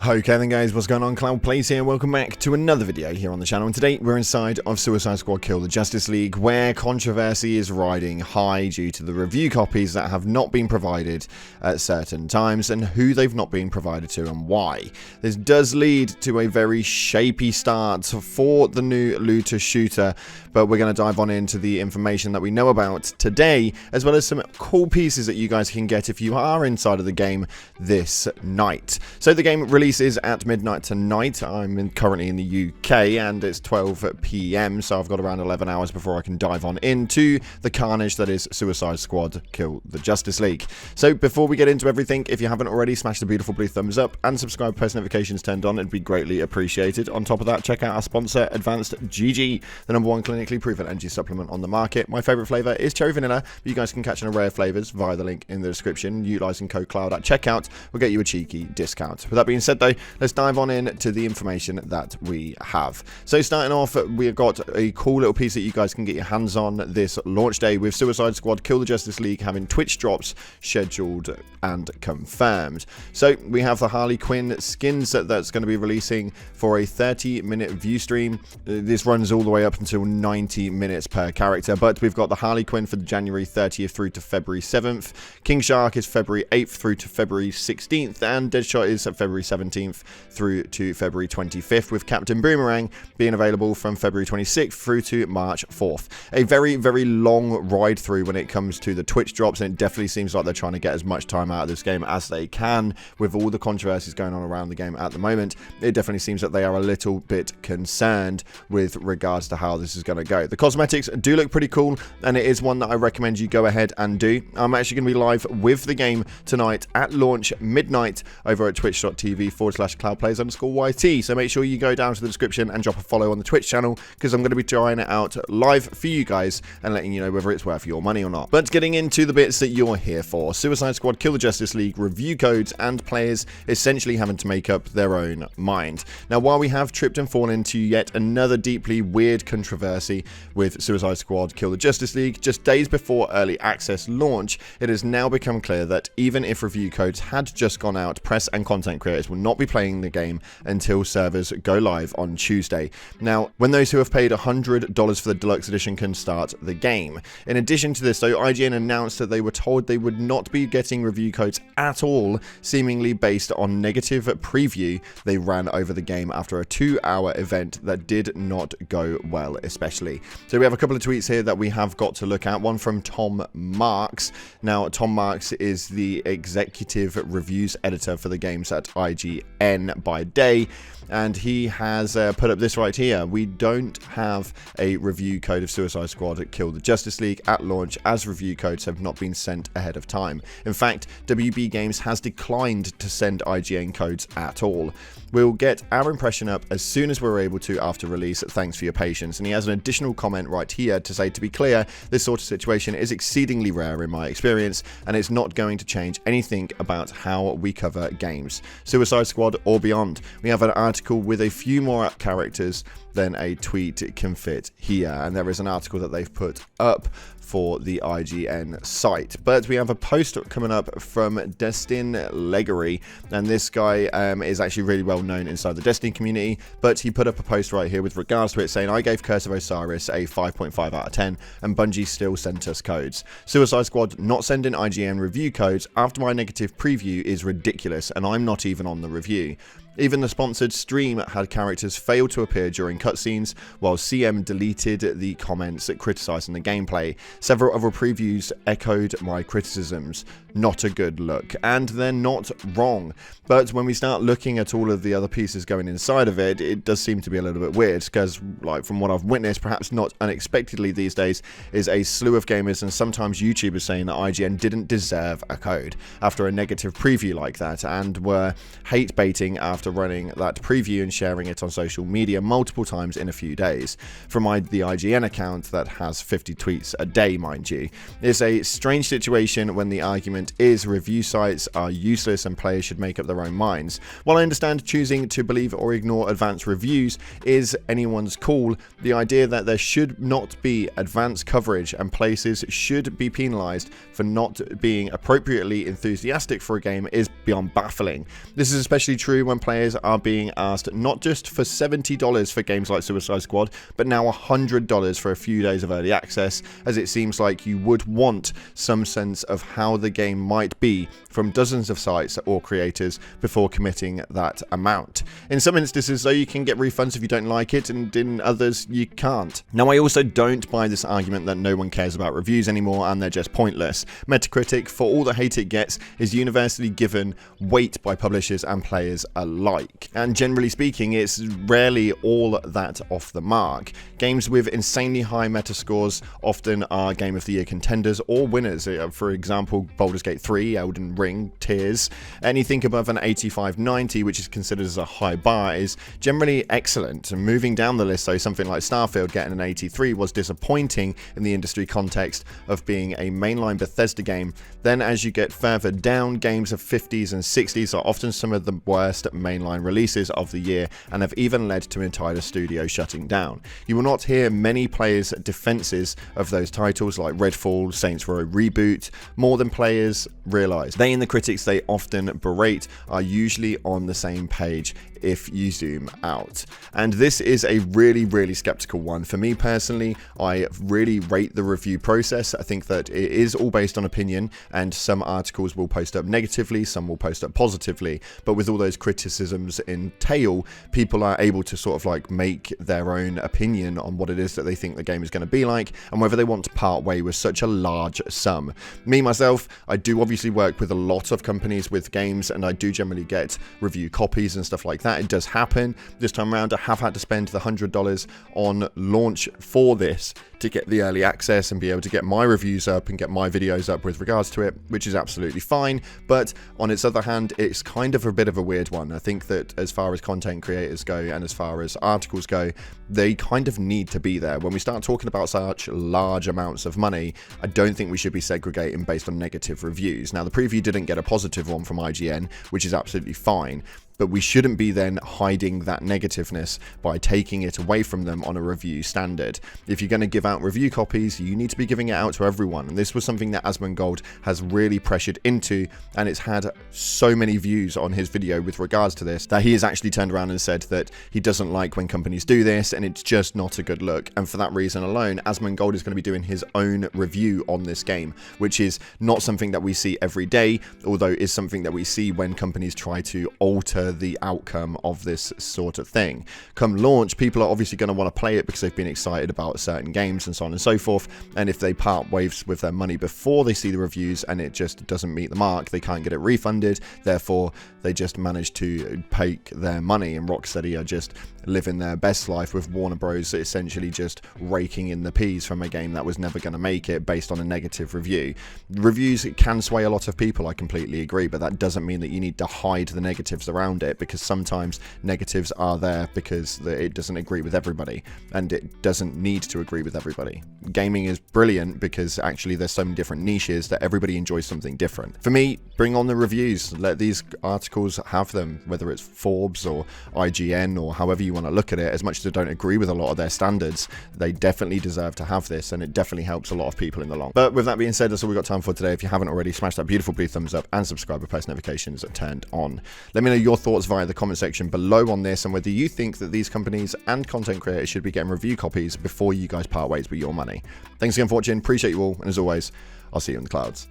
Okay then guys, what's going on? Cloud Plays here, welcome back to another video here on the channel, and today we're inside of Suicide Squad Kill the Justice League, where controversy is riding high due to the review copies that have not been provided at certain times, and who they've not been provided to and why. This does lead to a very shapy start for the new looter shooter, but we're going to dive on into the information that we know about today, as well as some cool pieces that you guys can get if you are inside of the game this night. So the game releases at midnight tonight. I'm currently in the UK and it's 12 PM, so I've got around 11 hours before I can dive on into the carnage that is Suicide Squad Kill the Justice League. So before we get into everything, if you haven't already, smash the beautiful blue thumbs up and subscribe, post notifications turned on. It'd be greatly appreciated. On top of that, check out our sponsor, Advanced GG, the #1 clinically proven energy supplement on the market. My favorite flavor is cherry vanilla, but you guys can catch an array of flavors via the link in the description. Utilizing code CLOUD at checkout will get you a cheeky discount. With that being said though, let's dive on in to the information that we have. So starting off, we've got a cool little piece that you guys can get your hands on this launch day, with Suicide Squad Kill the Justice League having Twitch drops scheduled and confirmed. So we have the Harley Quinn skins that's going to be releasing for a 30-minute view stream. This runs all the way up until 90 minutes per character, but we've got the Harley Quinn for January 30th through to February 7th. King Shark is February 8th through to February 16th, and Deadshot is February 17th through to February 25th, with Captain Boomerang being available from February 26th through to March 4th. A very, very long ride through when it comes to the Twitch drops, and it definitely seems like they're trying to get as much time out of this game as they can. With all the controversies going on around the game at the moment, it definitely seems that they are a little bit concerned with regards to how this is going to go. The cosmetics do look pretty cool, and it is one that I recommend you go ahead and do. I'm actually going to be live with the game tonight at launch midnight over at twitch.tv/cloudplays_YT, so make sure you go down to the description and drop a follow on the Twitch channel, because I'm going to be trying it out live for you guys and letting you know whether it's worth your money or not. But getting into the bits that you're here for, Suicide Squad Kill the Justice League review codes and players essentially having to make up their own mind. Now, while we have tripped and fallen into yet another deeply weird controversy with Suicide Squad Kill the Justice League, just days before early access launch, it has now become clear that even if review codes had just gone out, press and content creators will not be playing the game until servers go live on Tuesday. Now, when those who have paid $100 for the deluxe edition can start the game. In addition to this though, IGN announced that they were told they would not be getting review codes at all, seemingly based on negative preview they ran over the game after a 2-hour event that did not go well, especially. So we have a couple of tweets here that we have got to look at. One from Tom Marks. Now, Tom Marks is the executive reviews editor for the games at IGN by day, and he has put up this right here. We don't have a review code of Suicide Squad Kill the Justice League at launch, as review codes have not been sent ahead of time. In fact, WB Games has declined to send IGN codes at all. We'll get our impression up as soon as we're able to after release. Thanks for your patience. And he has an additional comment right here to say, to be clear, this sort of situation is exceedingly rare in my experience, and it's not going to change anything about how we cover games, Suicide Squad or beyond. We have an article with a few more characters than a tweet can fit here, and there is an article that they've put up for the IGN site. But we have a post coming up from Destin Leggery, and this guy is actually really well known inside the Destiny community, but he put up a post right here with regards to it saying, I gave Curse of Osiris a 5.5 out of 10 and Bungie still sent us codes. Suicide Squad not sending IGN review codes after my negative preview is ridiculous, and I'm not even on the review. Even the sponsored stream had characters fail to appear during cutscenes, while CM deleted the comments criticising the gameplay. Several other previews echoed my criticisms. Not a good look, and they're not wrong. But when we start looking at all of the other pieces going inside of it, it does seem to be a little bit weird, because like from what I've witnessed, perhaps not unexpectedly these days, is a slew of gamers and sometimes YouTubers saying that IGN didn't deserve a code after a negative preview like that, and were hate baiting after running that preview and sharing it on social media multiple times in a few days. From the IGN account that has 50 tweets a day, mind you. It's a strange situation when the argument is review sites are useless and players should make up their own minds. While I understand choosing to believe or ignore advanced reviews is anyone's call, the idea that there should not be advanced coverage and places should be penalized for not being appropriately enthusiastic for a game is beyond baffling. This is especially true when players are being asked not just for $70 for games like Suicide Squad, but now $100 for a few days of early access, as it seems like you would want some sense of how the game might be from dozens of sites or creators before committing that amount. In some instances, though, you can get refunds if you don't like it, and in others, you can't. Now, I also don't buy this argument that no one cares about reviews anymore and they're just pointless. Metacritic, for all the hate it gets, is universally given weight by publishers and players alike. And generally speaking, it's rarely all that off the mark. Games with insanely high metascores often are Game of the Year contenders or winners. For example, Baldur's Gate 3, Elden Ring, Tears. Anything above an 85-90, which is considered as a high bar, is generally excellent. And moving down the list, though, something like Starfield getting an 83 was disappointing in the industry context of being a mainline Bethesda game. Then as you get further down, games of 50s and 60s are often some of the worst mainline releases of the year and have even led to entire studios shutting down. You will not hear many players' defenses of those titles like Redfall, Saints Row Reboot, more than players realise. They and the critics they often berate are usually on the same page if you zoom out. And this is a really skeptical one. For me personally, I really rate the review process. I think that it is all based on opinion, and some articles will post up negatively, some will post up positively, but with all those criticisms entail, people are able to sort of like make their own opinion on what it is that they think the game is going to be like and whether they want to part way with such a large sum. Me myself, I do obviously work with a lot of companies with games, and I do generally get review copies and stuff like that. It does happen. This time around, I have had to spend the $100 on launch for this to get the early access and be able to get my reviews up and get my videos up with regards to it, which is absolutely fine. But on its other hand, it's kind of a bit of a weird one. I think that as far as content creators go and as far as articles go, they kind of need to be there. When we start talking about such large amounts of money, I don't think we should be segregating based on negative reviews. Now, the preview didn't get a positive one from IGN, which is absolutely fine. But we shouldn't be then hiding that negativeness by taking it away from them on a review standard. If you're going to give out review copies, you need to be giving it out to everyone. And this was something that Asmongold has really pressured into, and it's had so many views on his video with regards to this that he has actually turned around and said that he doesn't like when companies do this, and it's just not a good look. And for that reason alone, Asmongold is going to be doing his own review on this game, which is not something that we see every day, although is something that we see when companies try to alter the outcome of this sort of thing. Come launch, people are obviously going to want to play it because they've been excited about certain games and so on and so forth, and if they part ways with their money before they see the reviews and it just doesn't meet the mark, they can't get it refunded, therefore they just manage to take their money, and Rocksteady are just living their best life with Warner Bros essentially just raking in the peas from a game that was never going to make it based on a negative review. Reviews can sway a lot of people, I completely agree, but that doesn't mean that you need to hide the negatives around it, because sometimes negatives are there because it doesn't agree with everybody, and it doesn't need to agree with everybody. Gaming is brilliant because actually there's so many different niches that everybody enjoys something different. For me, bring on the reviews, let these articles have them, whether it's Forbes or IGN or however you want to look at it. As much as I don't agree with a lot of their standards, they definitely deserve to have this, and it definitely helps a lot of people in the long. But with that being said, that's all we've got time for today. If you haven't already, smash that beautiful blue thumbs up and subscribe with post notifications turned on. Let me know your thoughts via the comment section below on this, and whether you think that these companies and content creators should be getting review copies before you guys part ways with your money. Thanks again for watching, appreciate you all, and as always, I'll see you in the clouds.